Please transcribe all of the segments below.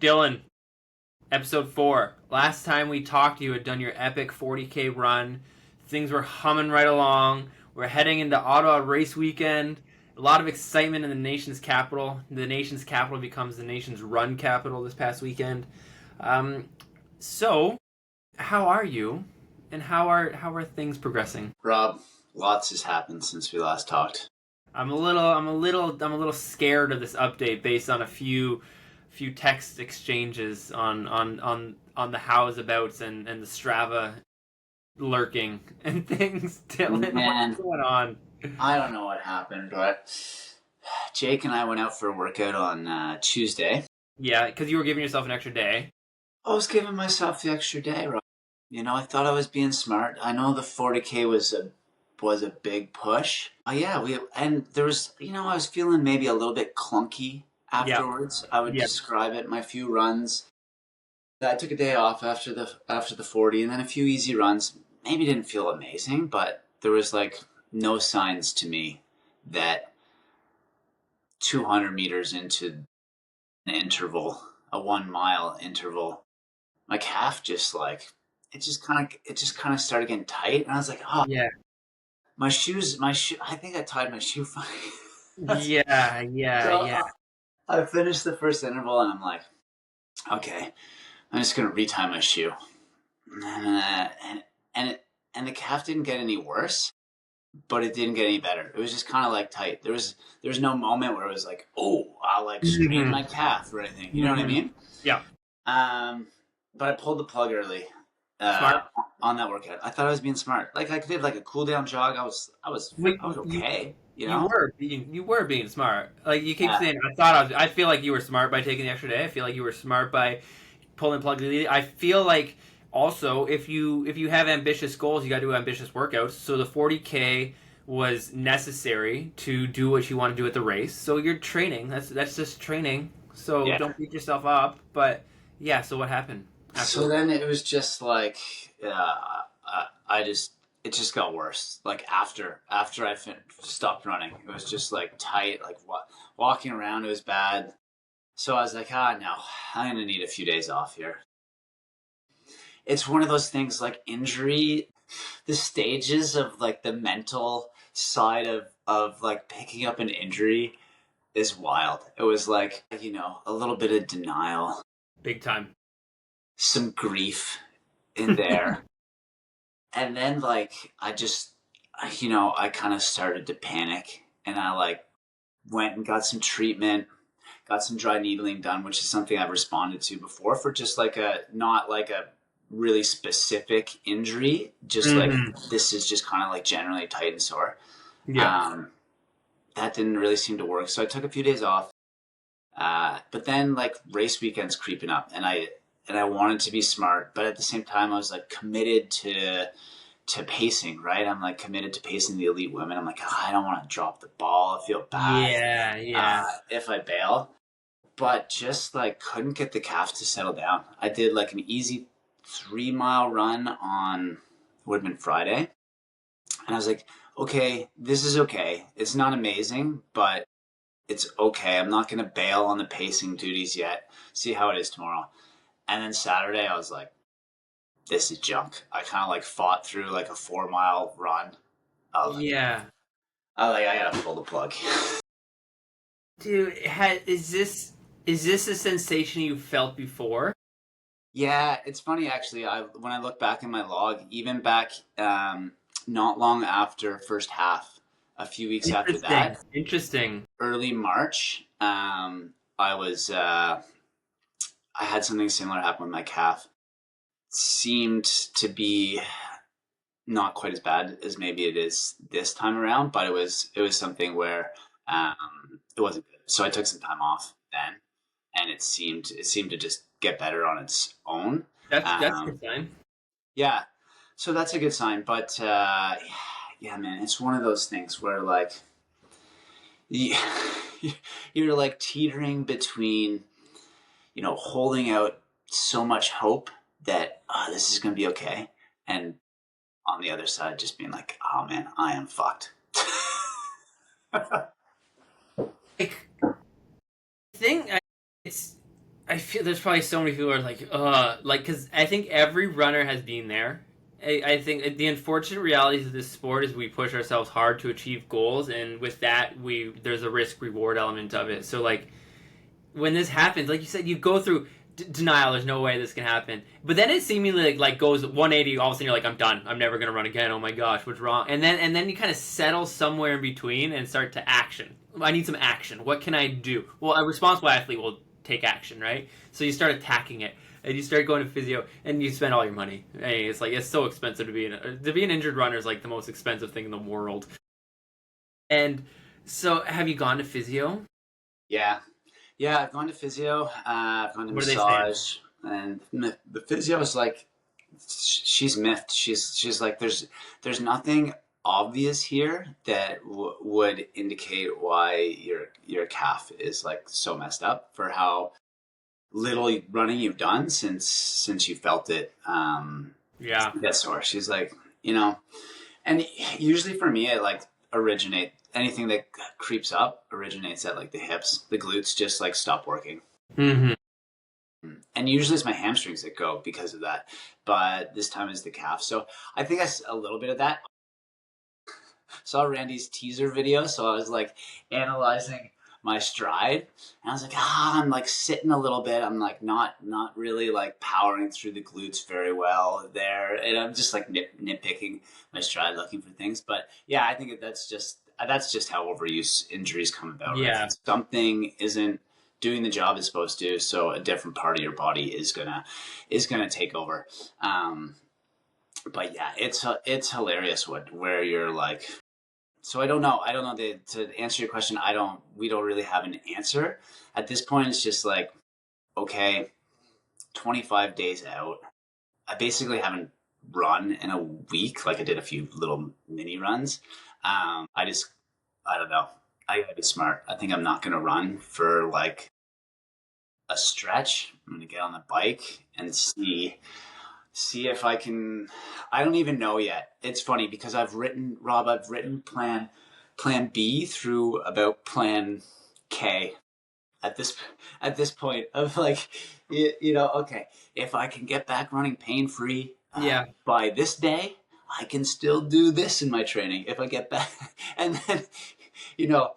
Dylan, episode 4. Last time we talked, you had done your epic 40K run. Things were humming right along. We're heading into Ottawa race weekend. A lot of excitement in the nation's capital. The nation's capital becomes the nation's run capital this past weekend. So, how are you? And how are things progressing? Rob, lots has happened since we last talked. I'm a little scared of this update based on a few text exchanges on the how's abouts and the Strava lurking and things. Dylan, Man, what's going on? I don't know what happened, but Jake and I went out for a workout on Tuesday. Yeah, because you were giving yourself an extra day. I was giving myself the extra day, Rob. I thought I was being smart. I know the 40K was a big push. There was, I was feeling maybe a little bit clunky afterwards. I would describe it. My few runs. I took a day off after the 40, and then a few easy runs. Maybe didn't feel amazing, but there was no signs to me that 200 meters into an interval, a 1 mile interval, my calf just it just kind of started getting tight, and I was like, oh Yeah. my shoes, I think I tied my shoe funny. Yeah. I finished the first interval, and I'm like, okay, I'm just gonna retie my shoe, and the calf didn't get any worse, but it didn't get any better. It was just kind of tight. There was no moment where it was like, oh, I'll strain my calf or anything. You know what I mean? Yeah. But I pulled the plug early. Smart. On that workout. I thought I was being smart. I did a cool down jog. I was okay. You were being smart. You keep saying, I feel like you were smart by taking the extra day. I feel like you were smart by pulling the plug. I feel like also if you have ambitious goals, you got to do ambitious workouts. So the 40K was necessary to do what you want to do at the race. So you're training. That's just training. So don't beat yourself up. But yeah. So what happened? So then it was just it just got worse. After I stopped running, it was just tight. Walking around, it was bad. So I was like, no, I'm gonna need a few days off here. It's one of those things injury, the stages of the mental side of picking up an injury is wild. It was a little bit of denial, big time. Some grief in there. And then I kind of started to panic, and I went and got some treatment, got some dry needling done, which is something I've responded to before for just not a really specific injury, just this is just kind of generally tight and sore. Yeah. That didn't really seem to work, so I took a few days off. But then race weekend's creeping up, and I wanted to be smart, but at the same time I was committed to pacing, right? I'm committed to pacing the elite women. I'm I don't want to drop the ball. I feel bad. Yeah. If I bail, but just couldn't get the calf to settle down. I did an easy 3-mile run on, would have been Friday, and I was okay, this is okay. It's not amazing, but it's okay. I'm not going to bail on the pacing duties yet. See how it is tomorrow. And then Saturday, I was this is junk. I kind of fought through a 4-mile run. I gotta pull the plug. Dude, is this a sensation you felt before? Yeah, it's funny actually. When I look back in my log, even back not long after first half, a few weeks after that. Interesting. Early March, I had something similar happen with my calf. Seemed to be not quite as bad as maybe it is this time around, but it was something where it wasn't good. So I took some time off then, and it seemed to just get better on its own. That's a good sign. Yeah, so that's a good sign. But yeah, man, it's one of those things where you're teetering between holding out so much hope that this is going to be okay, and on the other side just being oh man, I am fucked. I feel there's probably so many people who are like, because I think every runner has been there. I think the unfortunate realities of this sport is we push ourselves hard to achieve goals, and with that, there's a risk reward element of it. So like when this happens, like you said, you go through denial. There's no way this can happen. But then it seemingly like goes 180. All of a sudden, you're like, I'm done. I'm never gonna run again. Oh my gosh, what's wrong? And then you kind of settle somewhere in between and start to action. I need some action. What can I do? Well, a responsible athlete will take action, right? So you start attacking it. And you start going to physio, and you spend all your money. And it's like it's so expensive to be an injured runner is like the most expensive thing in the world. And so, have you gone to physio? Yeah. Yeah, I've gone to physio, I've gone to What are they saying? massage, and the physio is like, she's miffed. She's like, there's nothing obvious here that would indicate why your calf is like so messed up for how little running you've done since you felt it Yeah, get sore. She's like, you know, and usually for me, it like originate anything that creeps up originates at like the hips, the glutes just like stop working. mm-hmm. And usually it's my hamstrings that go because of that, but this time is the calf. So I think that's a little bit of that. Saw Randy's teaser video, so I was like analyzing my stride, and I was like, I'm like sitting a little bit. I'm like not really like powering through the glutes very well there, and I'm just like nitpicking my stride, looking for things. But yeah, I think that's just how overuse injuries come about. Right? Yeah, Something isn't doing the job it's supposed to, so a different part of your body is gonna take over. But yeah, it's hilarious where you're like, so I don't know. To answer your question, we don't really have an answer. At this point, it's just like, okay, 25 days out. I basically haven't run in a week. Like I did a few little mini runs. I don't know. I gotta be smart. I think I'm not gonna run for like a stretch. I'm gonna get on the bike and see if I can. I don't even know yet. It's funny because I've written plan B through about plan K at this point of like, okay, if I can get back running pain free yeah. by this day, I can still do this in my training. If I get back, and then you know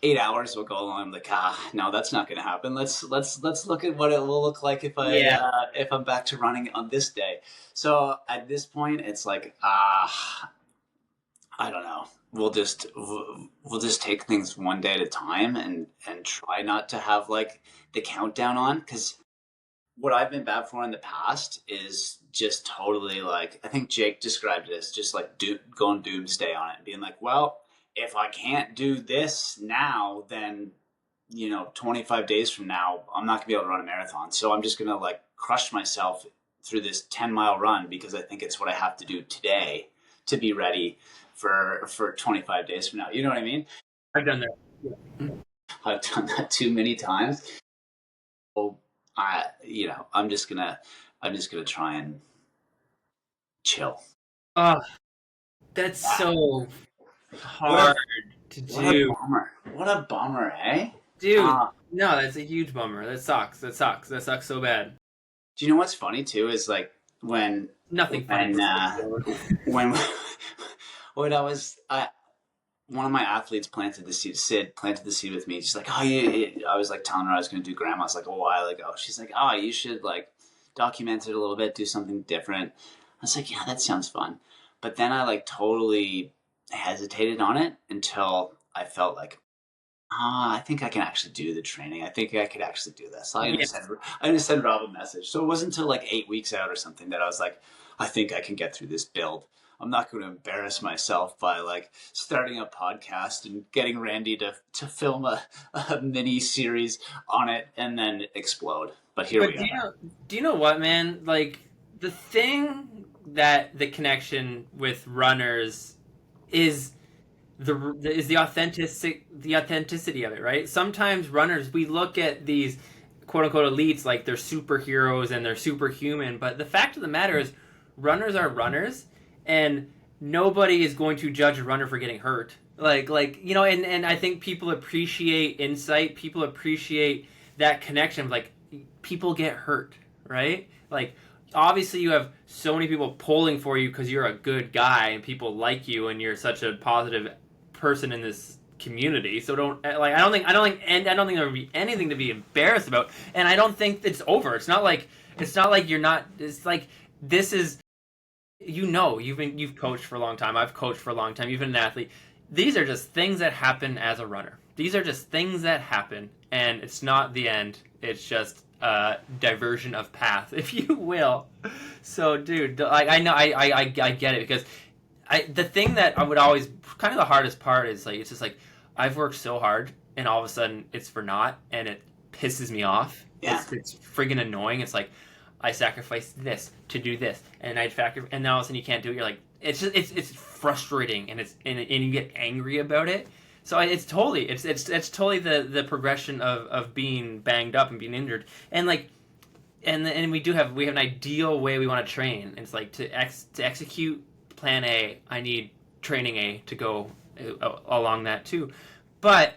8 hours will go along. I'm like, no, that's not going to happen. Let's look at what it will look like Yeah. if I'm back to running on this day. So at this point, it's like, I don't know. We'll just take things one day at a time and try not to have like the countdown on, because what I've been bad for in the past is just totally like, I think Jake described it as just like going doomsday on it and being like, well, if I can't do this now, then 25 days from now, I'm not gonna be able to run a marathon. So I'm just gonna like crush myself through this 10-mile run because I think it's what I have to do today to be ready for 25 days from now. You know what I mean? I've done that. I've done that too many times. So I'm just gonna try and chill. Oh, that's Yeah. so What a hard to what a do, bummer. What a bummer, eh? dude. Uh, No, that's a huge bummer. That sucks. That sucks. That sucks so bad. do you know what's funny too is like when Nothing funny. when when when one of my athletes planted the seed. Sid planted the seed with me. She's like, oh, I was like telling her I was going to do grandma's like a while ago. She's like, oh, you should like document it a little bit, do something different. I was like, yeah, that sounds fun. But then I like totally hesitated on it until I felt like, I think I can actually do the training. I think I could actually do this. Yeah. I just sent Rob a message. So it wasn't until like 8 weeks out or something that I was like, I think I can get through this build. I'm not going to embarrass myself by like starting a podcast and getting Randy to film a mini series on it and then explode. But here But we are. do you know what, man? Like the thing that the connection with runners is the authenticity of it, right? Sometimes runners, we look at these quote unquote elites like they're superheroes and they're superhuman, but the fact of the matter is runners are runners, and nobody is going to judge a runner for getting hurt. And I think people appreciate insight. People appreciate that connection. Like people get hurt, right? Like, obviously you have so many people pulling for you because you're a good guy and people like you and you're such a positive person in this community. So don't like I don't think there would be anything to be embarrassed about. And I don't think it's over. It's not like you're not. It's like this is you've coached for a long time. I've coached for a long time. You've been an athlete. These are just things that happen as a runner. These are just things that happen, and it's not the end. It's just a diversion of path, if you will. So, dude, like I get it because the thing that I would always kind of the hardest part is like it's just like I've worked so hard, and all of a sudden it's for naught, and it pisses me off. Yeah. It's friggin' annoying. It's like I sacrificed this to do this, and and now all of a sudden you can't do it. You're like, it's frustrating, and you get angry about it. So it's totally totally the progression of being banged up and being injured, and like, and we have an ideal way we want to train. It's like to execute plan A. I need training A to go along that too, but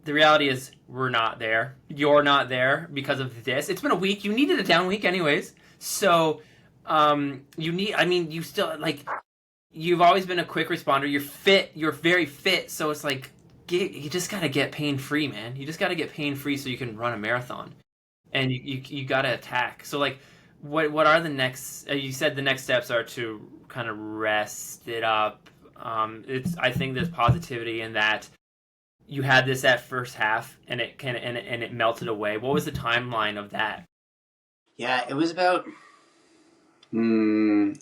the reality is we're not there. You're not there because of this. It's been a week. You needed a down week anyways. So you still like you've always been a quick responder. You're fit. You're very fit. So it's like you just got to get pain free, man. You just got to get pain free so you can run a marathon. And you got to attack. So like what are the next you said the next steps are to kind of rest it up. I think there's positivity in that. You had this at first half, and it melted away. What was the timeline of that? Yeah, it was about 10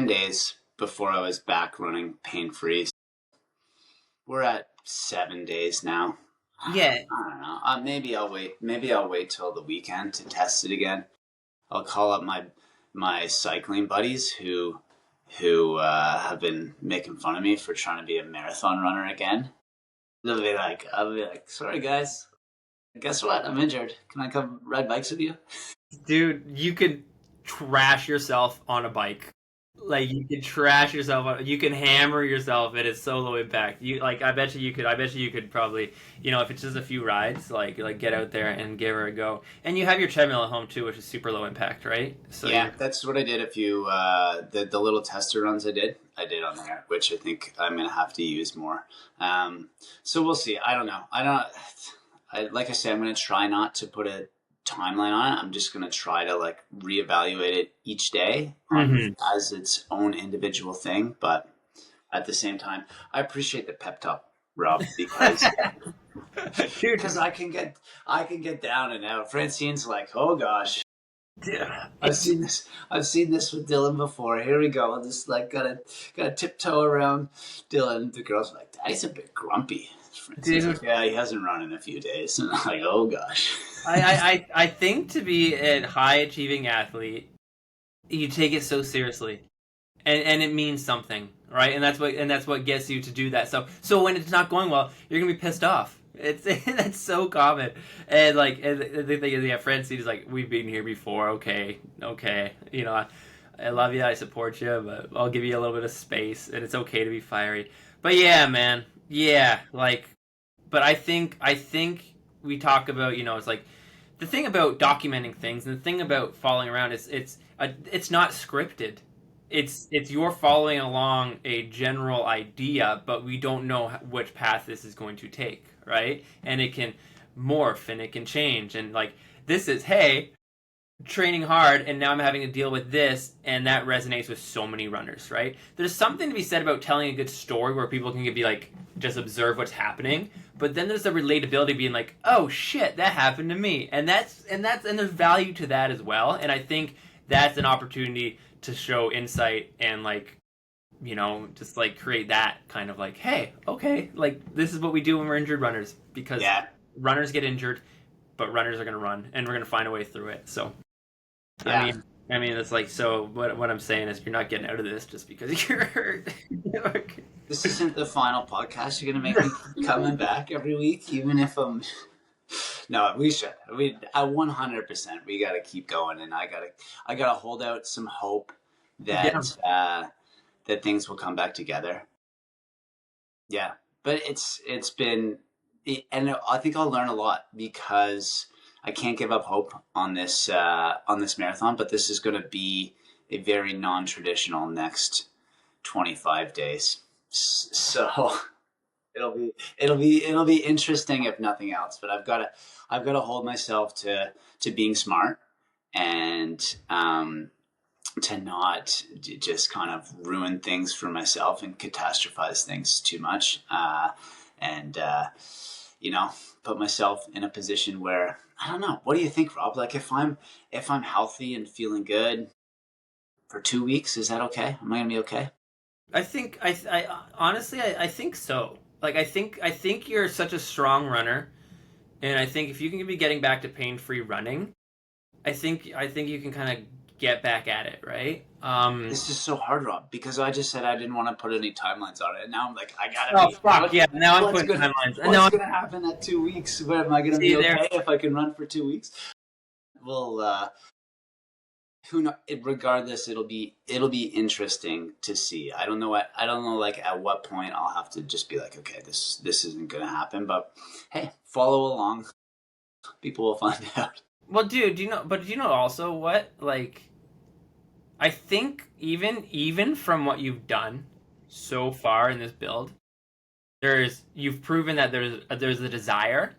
days before I was back running pain free. We're at 7 days now. Yeah, I don't know. Maybe I'll wait. Maybe I'll wait till the weekend to test it again. I'll call up my cycling buddies who have been making fun of me for trying to be a marathon runner again. I'll be like, sorry guys, guess what? I'm injured. Can I come ride bikes with you? dude, you could trash yourself on a bike. Like you can trash yourself. You can hammer yourself, and it's so low impact. I bet you could. I bet you could probably. If it's just a few rides, like get out there and give her a go. And you have your treadmill at home too, which is super low impact, right? So yeah, that's what I did. A few the little tester runs I did on there, which I think I'm gonna have to use more. So we'll see. I don't know. Like I said, I'm gonna try not to put a timeline on it. I'm just going to try to like reevaluate it each day as its own individual thing. But at the same time, I appreciate the pep talk, Rob, because I can get down and out. Francine's like, oh gosh, yeah. I've seen this with Dylan before. Here we go. Just like gotta tiptoe around Dylan. The girls are like, Daddy's a bit grumpy. Dude. Like, yeah, he hasn't run in a few days. And I'm like, oh gosh. I think to be a high achieving athlete, you take it so seriously, and it means something, right? And that's what gets you to do that. So when it's not going well, you're gonna be pissed off. That's so common. And like the thing is, yeah, Francine is like, we've been here before. Okay. I love you. I support you, but I'll give you a little bit of space, and it's okay to be fiery. But yeah, man. Yeah, like, but I think we talk about, it's like the thing about documenting things and the thing about following around is it's not scripted. It's you're following along a general idea, but we don't know which path this is going to take, right? And it can morph and it can change, and like this is hey. Training hard, and now I'm having to deal with this, and that resonates with so many runners, right? There's something to be said about telling a good story where people can be like, just observe what's happening, but then there's the relatability being like, oh shit, that happened to me, and there's value to that as well, and I think that's an opportunity to show insight and like, just like create that kind of like, hey, okay, like this is what we do when we're injured runners, because runners get injured, but runners are going to run, and we're going to find a way through it. So, yeah. I mean, it's like, so what I'm saying is you're not getting out of this just because you're hurt. This isn't the final podcast. You're going to make me coming back every week, even if I'm... No, we should. At 100%, we got to keep going, and I got to hold out some hope that that things will come back together. Yeah, but it's been And I think I'll learn a lot because I can't give up hope on this marathon. But this is going to be a very non-traditional next 25 days. So it'll be interesting if nothing else. But I've got to hold myself to being smart and to not just kind of ruin things for myself and catastrophize things too much. And you know, put myself in a position where I don't know. What do you think, Rob? Like if I'm healthy and feeling good for 2 weeks, is that okay? Am I gonna be okay? I think I honestly I think so. Like I think you're such a strong runner, and I think if you can be getting back to pain free running, I think you can kind of get back at it, right? This is so hard, Rob, because I just said I didn't want to put any timelines on it, and now I'm like, I gotta Oh be. fuck yeah! Now I'm What's putting gonna timelines. What's No, gonna happen at 2 weeks? Where am I gonna see be there. okay if I can run for 2 weeks? Well, who know? Regardless, it'll be interesting to see. I don't know like at what point I'll have to just be like, okay, this isn't gonna happen. But hey, follow along. People will find out. Well, dude, do you know? But do you know also what? Like, I think even from what you've done so far in this build, you've proven that there's a desire,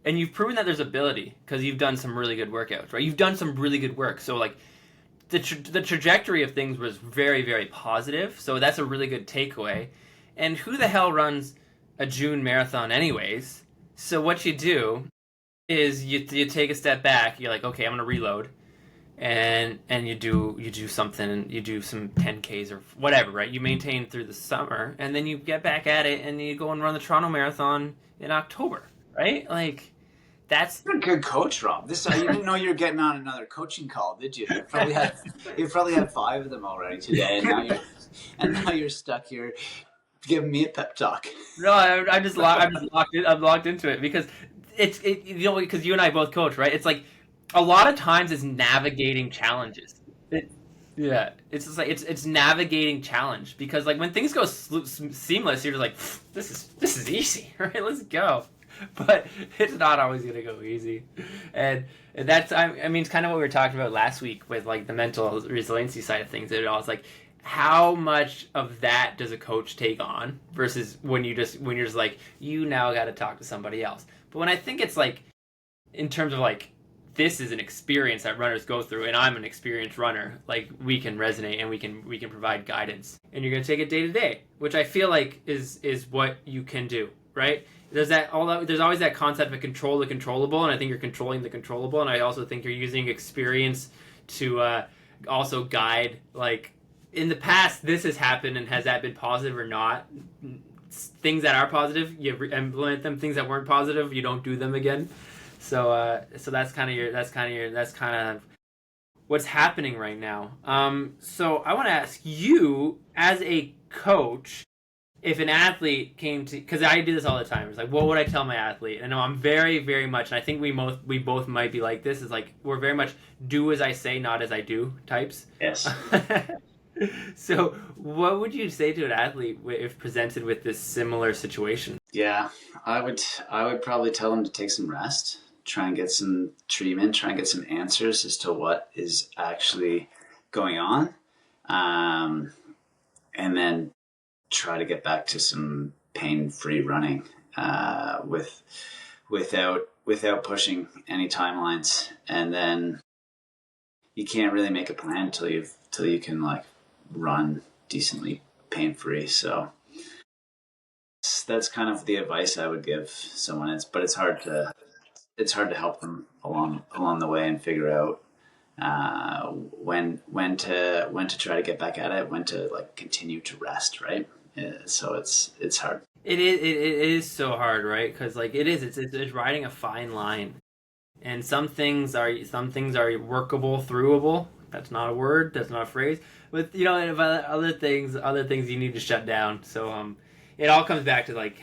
and you've proven that there's ability because you've done some really good workouts, right? You've done some really good work. So like the trajectory of things was very very positive. So that's a really good takeaway. And who the hell runs a June marathon anyways? So what you do is you take a step back. You're like, okay, I'm gonna reload, and you do something, you do some 10Ks or whatever, right? You maintain through the summer, and then you get back at it, and you go and run the Toronto Marathon in October, right? Like that's You're a good coach, Rob. This you didn't know you were getting on another coaching call, did you? You probably had five of them already today, and now you're stuck here giving me a pep talk. no, I'm just locked in, I'm locked into it because you know because you and I both coach, right? It's like a lot of times it's navigating challenges. It, yeah, it's just like it's navigating challenge because like when things go seamless, you're just like this is easy, right? Let's go. But it's not always gonna go easy, and that's I mean it's kind of what we were talking about last week with like the mental resiliency side of things. It all like how much of that does a coach take on versus when you're just like you now got to talk to somebody else. But when I think it's like in terms of like this is an experience that runners go through and I'm an experienced runner, like we can resonate and we can provide guidance and you're going to take it day to day, which I feel like is what you can do, right? There's always that concept of control the controllable, and I think you're controlling the controllable, and I also think you're using experience to also guide like in the past this has happened and has that been positive or not. Things that are positive you implement them, things that weren't positive you don't do them again. So that's kind of what's happening right now. So I want to ask you, as a coach, if an athlete came to, because I do this all the time. It's like, what would I tell my athlete? And I'm very, very much, and I think we both might be like this. Is like we're very much do as I say, not as I do types. Yes. So, what would you say to an athlete if presented with this similar situation? Yeah, I would probably tell them to take some rest, try and get some treatment, try and get some answers as to what is actually going on, um, and then try to get back to some pain-free running without pushing any timelines. And then you can't really make a plan till you can like run decently pain-free. So that's kind of the advice I would give someone. But it's hard to help them along the way and figure out when to try to get back at it, when to like continue to rest, right? So it's hard. It is so hard, right? Because like it's riding a fine line, and some things are workable, throughable. That's not a word. That's not a phrase. But you know, and other things you need to shut down. So it all comes back to like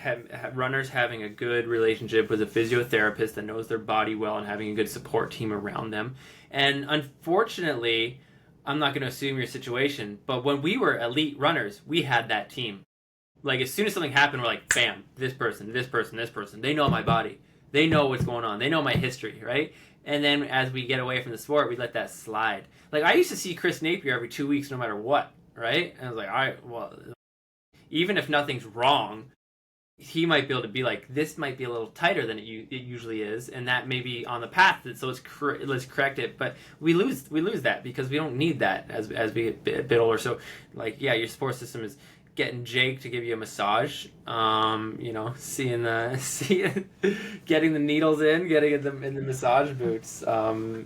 runners having a good relationship with a physiotherapist that knows their body well and having a good support team around them. And unfortunately, I'm not going to assume your situation, but when we were elite runners, we had that team. Like as soon as something happened, we're like, bam, this person, this person, this person. They know my body. They know what's going on. They know my history, right? And then as we get away from the sport, we let that slide. Like I used to see Chris Napier every 2 weeks, no matter what, right? And I was like, all right, well, even if nothing's wrong, he might be able to be like, this might be a little tighter than it usually is, and that may be on the path. So let's correct it. But we lose that because we don't need that as we get a bit older. So like, yeah, your support system is getting Jake to give you a massage. Seeing getting the needles in, getting in the massage boots. So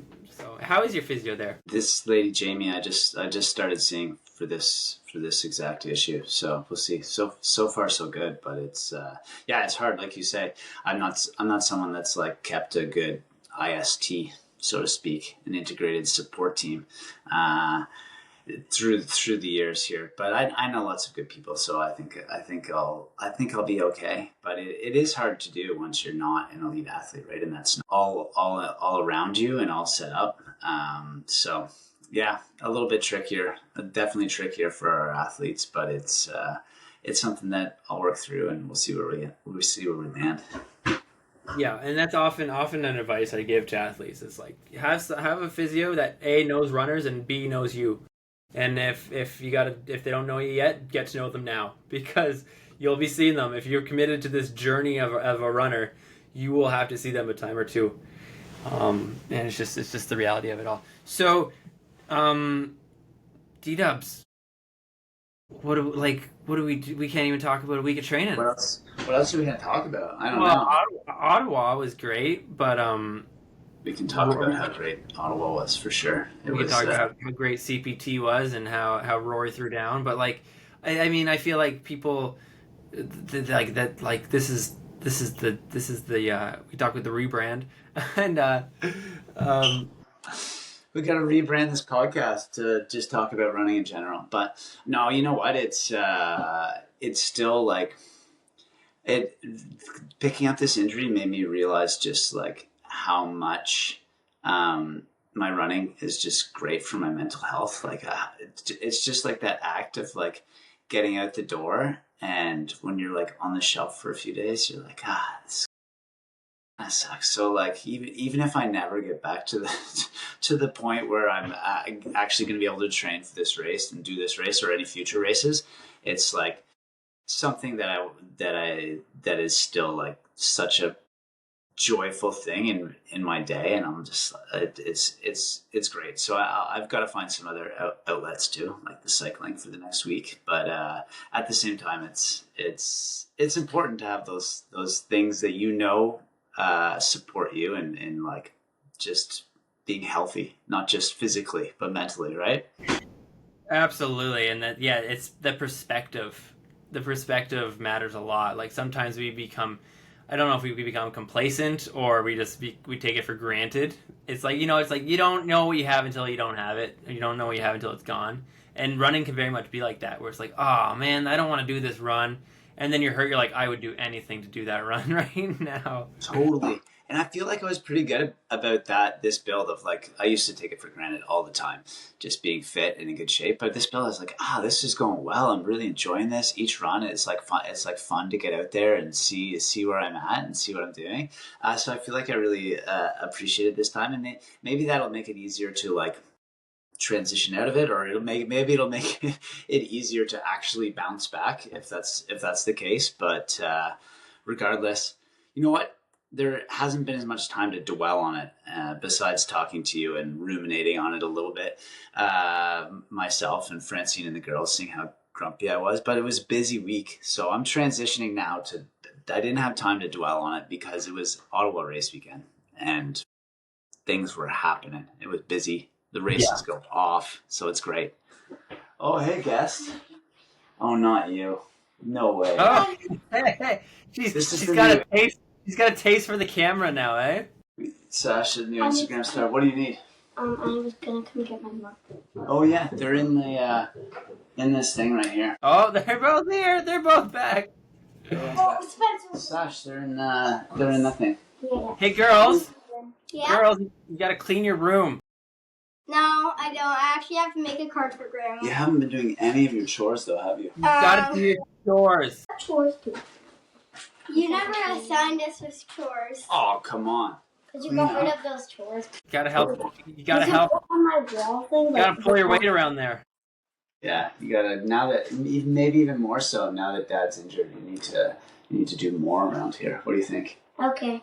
how is your physio there? This lady Jamie, I just started seeing for this exact issue. So we'll see. So far so good, but it's it's hard. Like you say, I'm not someone that's like kept a good IST, so to speak, an integrated support team through the years here. But I know lots of good people, so I think I'll be okay. But it is hard to do once you're not an elite athlete, right? And that's all around you and all set up. So yeah, a little bit trickier, definitely trickier for our athletes, but it's something that I'll work through, and we'll see where we land. Yeah, and that's often an advice I give to athletes. It's like have a physio that A knows runners and B knows you. And if they don't know you yet, get to know them now, because you'll be seeing them. If you're committed to this journey of a runner, you will have to see them a time or two. And it's just the reality of it all. So, D-Dubs, what do we do? We can't even talk about a week of training. What else are we gonna talk about? I don't know. Ottawa was great, but we can talk about how great Ottawa was for sure. We can talk about how great CPT was and how Rory threw down. But like, I mean, I feel like people like that. Like this is the we talk with the rebrand, and we got to rebrand this podcast to just talk about running in general. But no, you know what? It's still like picking up this injury made me realize just like how much my running is just great for my mental health. Like it's just like that act of like getting out the door, and when you're like on the shelf for a few days, you're like, this that sucks. So like even if I never get back to the point where I'm actually going to be able to train for this race and do this race or any future races, it's like something that is still like such a joyful thing in my day, and I'm just it's great. So I've got to find some other outlets too, like the cycling for the next week. But at the same time, it's important to have those things that support you and like just being healthy, not just physically but mentally, right? Absolutely. And that it's the perspective. The perspective matters a lot. Like sometimes we become, I don't know if we become complacent or we take it for granted. It's like, you don't know what you have until you don't have it. You don't know what you have until it's gone. And running can very much be like that, where it's like, oh man, I don't want to do this run. And then you're hurt. You're like, I would do anything to do that run right now. Totally. And I feel like I was pretty good about this build of like, I used to take it for granted all the time, just being fit and in good shape. But this build, I was like, this is going well. I'm really enjoying this. Each run is like fun. It's like fun to get out there and see where I'm at and see what I'm doing. So I feel like I really appreciated this time, and maybe that'll make it easier to like transition out of it, or it'll make it easier to actually bounce back if that's the case. But regardless, you know what? There hasn't been as much time to dwell on it besides talking to you and ruminating on it a little bit. Myself and Francine and the girls, seeing how grumpy I was, but it was a busy week. So I'm transitioning now I didn't have time to dwell on it because it was Ottawa race weekend and things were happening. It was busy. The races go off, so it's great. Oh, hey, guest. Oh, not you. No way. Oh, hey. She's got a taste. She's got a taste for the camera now, eh? Sasha, new Instagram star. What do you need? I was gonna come get my mom. Oh yeah, they're in in this thing right here. Oh, they're both here. They're both back. Oh, Spencer. Sash, they're in that thing. Yeah. Hey, girls. Yeah. Girls, you gotta clean your room. No, I don't. I actually have to make a card for Grandma. You haven't been doing any of your chores, though, have you? You gotta do your chores. Chores too. You never assigned us with chores. Oh, come on. Because you got rid of those chores. You gotta help. You gotta Does it help. go on my wall thing? You gotta pull your weight around there. Yeah, you gotta, now that, maybe even more so now that Dad's injured, you need to do more around here. What do you think? Okay.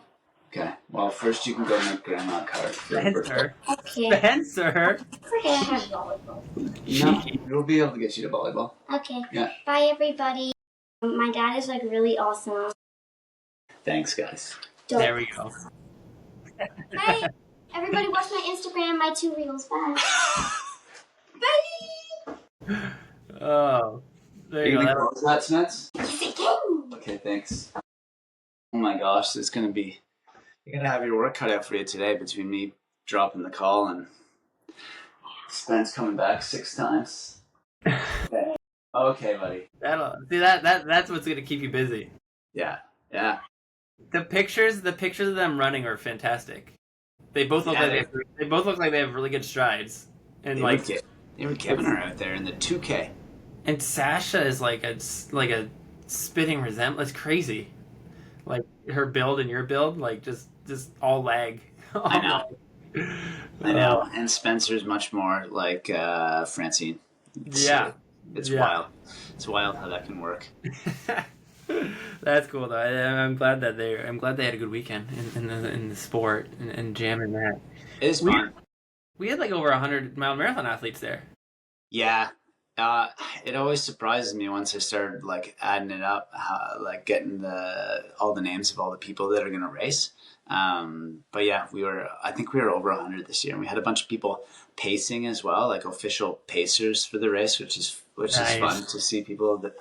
Okay, well, first you can go make Grandma a card. Spencer. Okay. Spencer. Okay, I have volleyball. No, we'll be able to get you to volleyball. Okay. Yeah. Bye, everybody. My dad is like really awesome. Thanks, guys. There we go. Hey, everybody watch my Instagram, my 2 reels. Bye. Bye. Oh, there You you gonna go. close that, Smets? Yes, I can. Okay, thanks. Oh my gosh, it's gonna be, you're gonna have your work cut out for you today between me dropping the call and Spence coming back 6 times. Okay, okay, buddy. That's what's gonna keep you busy. Yeah. The pictures of them running are fantastic. They both look like they have really good strides, and They were Kevin are out there in the 2K. and Sasha is like a spitting resemblance. It's crazy, like her build and your build, like just all leg. I know. And Spencer's much more like Francine. It's wild. It's wild how that can work. That's cool though. I'm glad that they had a good weekend in the sport and jamming that. It is fun. We had like over 100-mile marathon athletes there. Yeah. It always surprises me once I started like adding it up, like getting all the names of all the people that are going to race. But yeah, I think we were over 100 this year, and we had a bunch of people pacing as well, like official pacers for the race, which is Nice. fun to see people that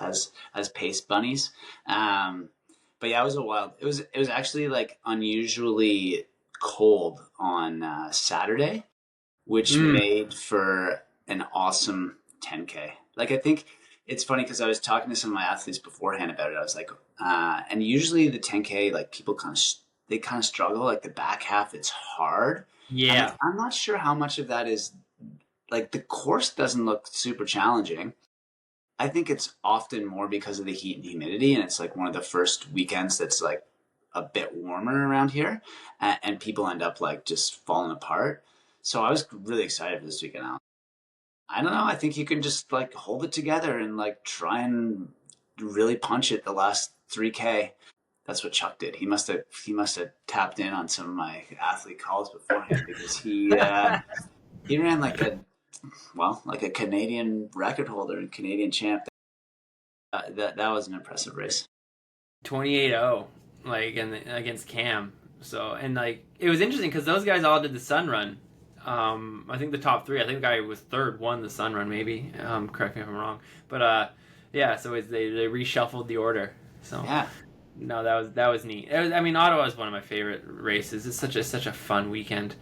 as pace bunnies. But yeah, it was actually like unusually cold on Saturday, which made for an awesome 10K. Like, I think it's funny because I was talking to some of my athletes beforehand about it. I was like, and usually the 10K, like people kind of struggle. Like the back half, it's hard. Yeah. I'm not sure how much of that is like the course doesn't look super challenging. I think it's often more because of the heat and humidity, and it's like one of the first weekends that's like a bit warmer around here, and people end up like just falling apart. So I was really excited for this weekend out. I don't know. I think you can just like hold it together and like try and really punch it the last 3K. That's what Chuck did. He must have tapped in on some of my athlete calls beforehand because he ran like a Canadian record holder and Canadian champ. That was an impressive race. 28-0, like against Cam. So, and like it was interesting because those guys all did the sun run. I think the top 3. I think the guy who was 3rd won the sun run. Maybe. Correct me if I'm wrong. But yeah. So they reshuffled the order. So yeah. No, that was neat. Ottawa is one of my favorite races. It's such a fun weekend.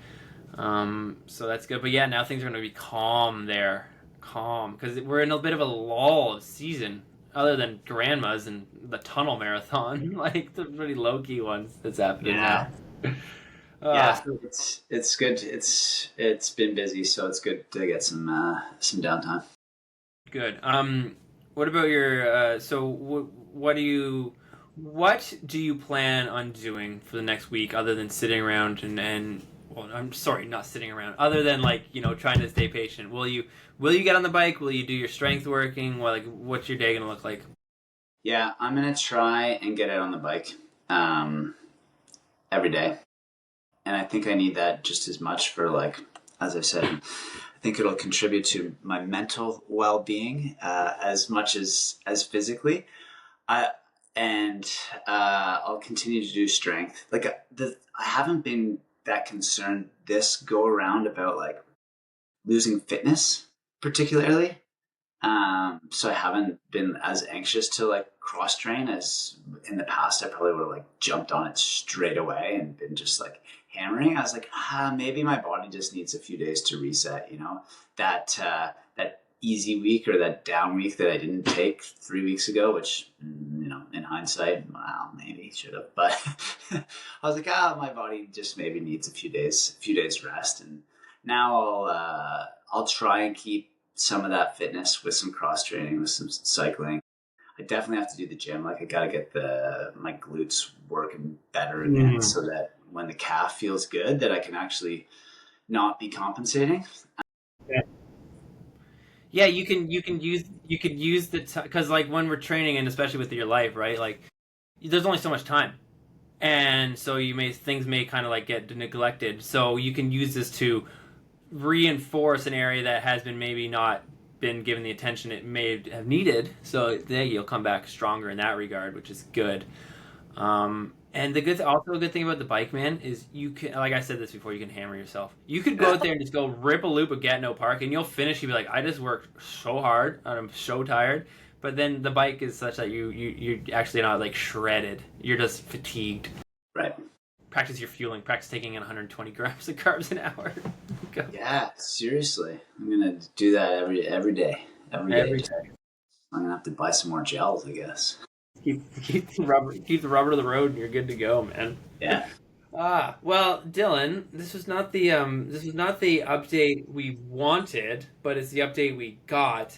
So that's good. But yeah, now things are going to be calm there. Calm. Because we're in a bit of a lull of season. Other than Grandma's and the tunnel marathon. Like the pretty low-key ones that's happening now. Yeah, it's good. It's been busy, so it's good to get some downtime. Good. What about your? So what do you plan on doing for the next week other than sitting around and well, I'm sorry, not sitting around. Other than trying to stay patient. Will you get on the bike? Will you do your strength working? What's your day gonna look like? Yeah, I'm gonna try and get out on the bike every day. And I think I need that just as much for as I said, I think it'll contribute to my mental well-being as much as physically. I'll continue to do strength. I haven't been that concerned this go around about losing fitness particularly. So I haven't been as anxious to cross train as in the past. I probably would have jumped on it straight away and been just hammering. I was maybe my body just needs a few days to reset, that easy week or that down week that I didn't take 3 weeks ago, which, in hindsight, well, maybe should have, but I was my body just maybe needs a few days rest. And now I'll try and keep some of that fitness with some cross training, with some cycling. I definitely have to do the gym. Like I gotta get my glutes working better again, so that when the calf feels good, that I can actually not be compensating. Yeah, you can use the because like when we're training and especially with your life, right? Like there's only so much time, and so things may kind of like get neglected. So you can use this to reinforce an area that has been maybe not been given the attention it may have needed. So there you'll come back stronger in that regard, which is good. And also a good thing about the bike, man, is you can, like I said this before, you can hammer yourself. You could go out there and just go rip a loop at Gatineau Park, and you'll finish. You'll be like, I just worked so hard, and I'm so tired. But then the bike is such that you're actually not like shredded. You're just fatigued. Right. Practice your fueling. Practice taking in 120 grams of carbs an hour. Go. Yeah, seriously, I'm gonna do that every day. Every day. I'm gonna have to buy some more gels, I guess. Keep the rubber to the road, and you're good to go, man. Yeah. Well, Dylan, this was not the update we wanted, but it's the update we got.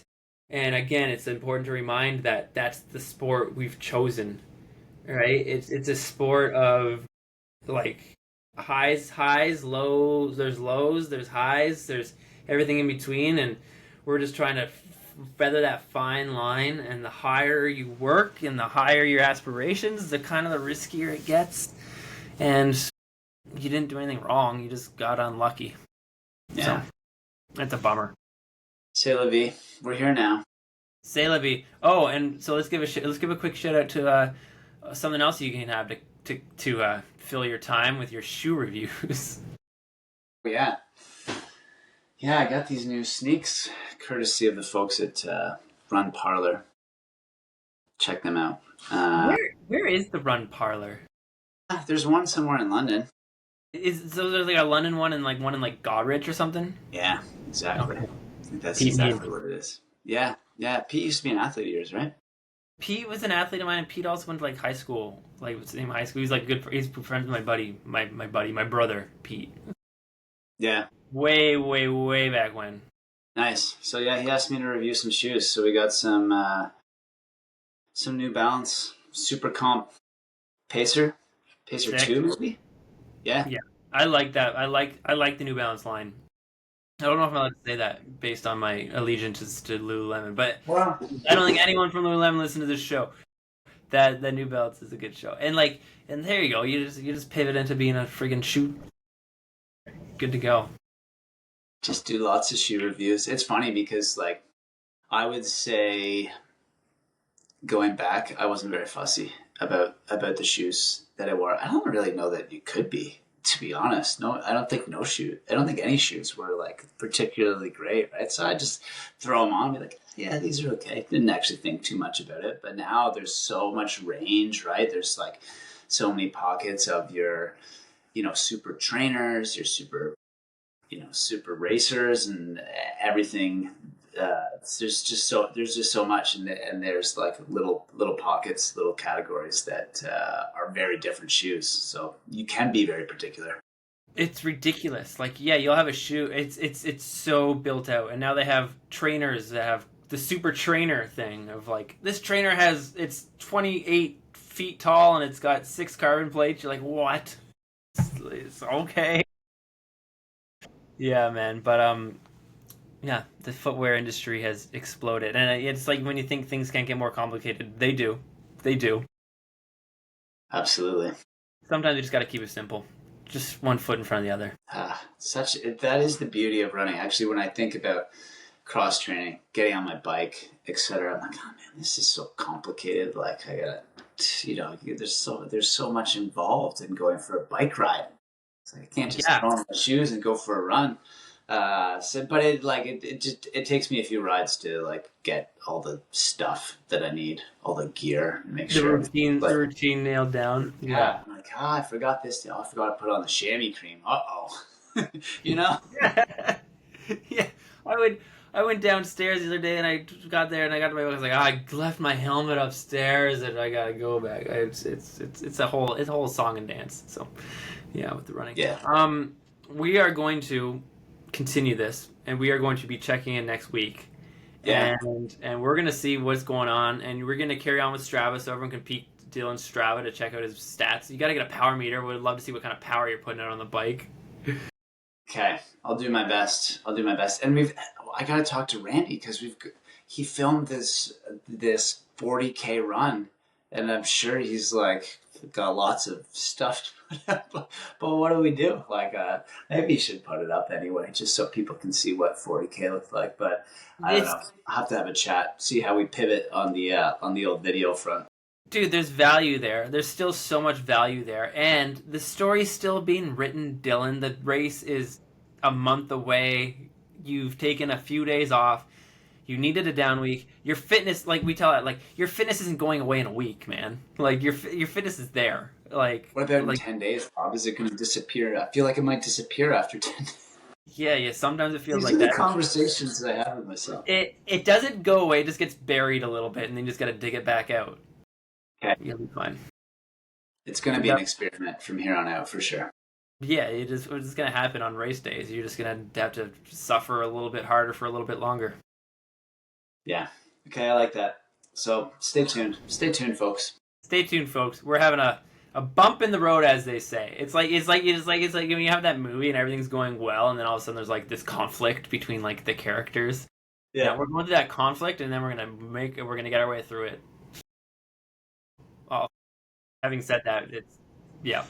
And again, it's important to remind that that's the sport we've chosen, right? It's a sport of like highs, lows. There's lows, there's highs, there's everything in between, and we're just trying to feather that fine line. And the higher you work and the higher your aspirations, the kind of the riskier it gets. And you didn't do anything wrong, you just got unlucky. Yeah, so, that's a bummer. C'est la vie. We're here now. C'est la vie. Oh, and so let's give a quick shout out to something else you can have to fill your time with your shoe reviews. Yeah, I got these new sneaks courtesy of the folks at Run Parlor. Check them out. Where is the Run Parlor? There's one somewhere in London. So there's like a London one and like one in like Godrich or something? Yeah, exactly. Okay. That's exactly what it is. Yeah. Pete used to be an athlete of yours, right? Pete was an athlete of mine, and Pete also went to like high school, like same high school. He's like he's friends with my buddy, my brother Pete. Yeah. Way back when. Nice. So yeah, he asked me to review some shoes. So we got some New Balance Super Comp Pacer 2, maybe. Yeah. I like that. I like the New Balance line. I don't know if I'm allowed to say that based on my allegiances to Lululemon, but I don't think anyone from Lululemon listens to this show. That New Balance is a good show, and there you go. You just pivot into being a friggin' shoe. Good to go. Just do lots of shoe reviews. It's funny because like I would say going back, I wasn't very fussy about the shoes that I wore. I don't really know that you could be, to be honest. No, I don't think any shoes were like particularly great, right? So I just throw them on and be like, yeah, these are okay. Didn't actually think too much about it. But now there's so much range, right? There's like so many pockets of your, super trainers, your super racers and everything. There's just so much, and there's like little pockets, little categories that are very different shoes. So you can be very particular. It's ridiculous. Like, yeah, you'll have a shoe. It's so built out, and now they have trainers that have the super trainer thing of like this trainer it's 28 feet tall and it's got 6 carbon plates. You're like, what? It's okay. Yeah, man. But yeah, the footwear industry has exploded, and it's like when you think things can't get more complicated, they do. Absolutely. Sometimes you just got to keep it simple. Just one foot in front of the other. That is the beauty of running. Actually, when I think about cross training, getting on my bike, etc., I'm like, oh man, this is so complicated. Like I gotta, there's so much involved in going for a bike ride. It's like I can't just throw on my shoes and go for a run. But it takes me a few rides to like get all the stuff that I need, all the gear, and make sure the routine nailed down. Yeah, I'm like, I forgot this. I forgot to put on the chamois cream. Yeah, I went downstairs the other day and I got there and I got to my bike. I was like, I left my helmet upstairs and I gotta go back. It's a whole song and dance. So yeah, with the running. Yeah. We are going to continue this, and we are going to be checking in next week. Yeah. And we're gonna see what's going on, and we're gonna carry on with Strava so everyone can peek Dylan's Strava to check out his stats. You got to get a power meter. We'd love to see what kind of power you're putting out on the bike. Okay, I'll do my best. And I gotta talk to Randy because he filmed this 40K run, and I'm sure he's like got lots of stuff to put up. But what do we do? Like, maybe he should put it up anyway, just so people can see what 40K looks like. But I don't know. I'll have to have a chat, see how we pivot on the old video front. Dude, there's value there. There's still so much value there. And the story's still being written, Dylan. The race is a month away. You've taken a few days off. You needed a down week. Your fitness, like we tell it, like your fitness isn't going away in a week, man. Like your fitness is there. Like what about in 10 days, Bob? Is it going to disappear? I feel like it might disappear after 10 days. Yeah. Sometimes it feels These like are that. The conversations I have with myself. It doesn't go away. It just gets buried a little bit, and then you just got to dig it back out. Okay. You'll be fine. It's going to be an experiment from here on out, for sure. Yeah, it's going to happen on race days. You're just going to have to suffer a little bit harder for a little bit longer. Yeah. Okay, I like that. So stay tuned. Stay tuned, folks. Stay tuned, folks. We're having a bump in the road, as they say. It's like when you have that movie and everything's going well, and then all of a sudden there's like this conflict between like the characters. Yeah, we're going through that conflict, and then we're gonna get our way through it. Well, having said that, it's yeah,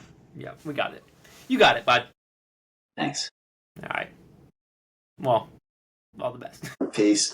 we got it. You got it, bud. Thanks. All right. Well, all the best. Peace.